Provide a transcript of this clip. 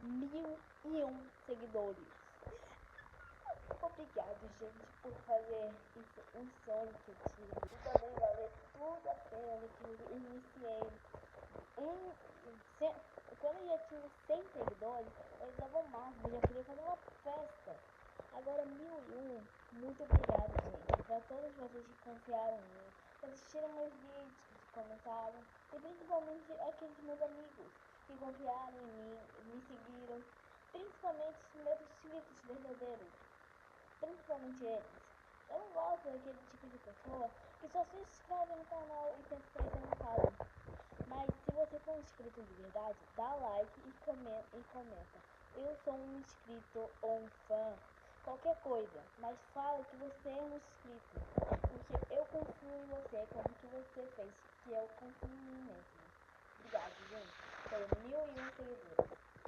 1001 seguidores. Obrigado, gente, por fazer isso, um sonho que eu tive. E também valeu tudo a pena que eu iniciei. Quando eu já tinha 100 seguidores, eu dava o máximo, eu já queria fazer uma festa. Agora 1001, muito obrigado, gente, para todos vocês que confiaram em mim, que assistiram meus vídeos, que comentaram, e principalmente aqueles meus amigos que confiaram em mim, me seguiram, principalmente os meus inscritos verdadeiros, principalmente eles. Eu não gosto daquele tipo de pessoa que só se inscreve no canal e pensa que eles não fazem. Mas se você for um inscrito de verdade, dá like e comenta. Eu sou um inscrito ou um fã, qualquer coisa, mas fala que você é um inscrito, porque eu confio em você, como que você fez, que eu confio em mim mesmo. Obrigado, gente.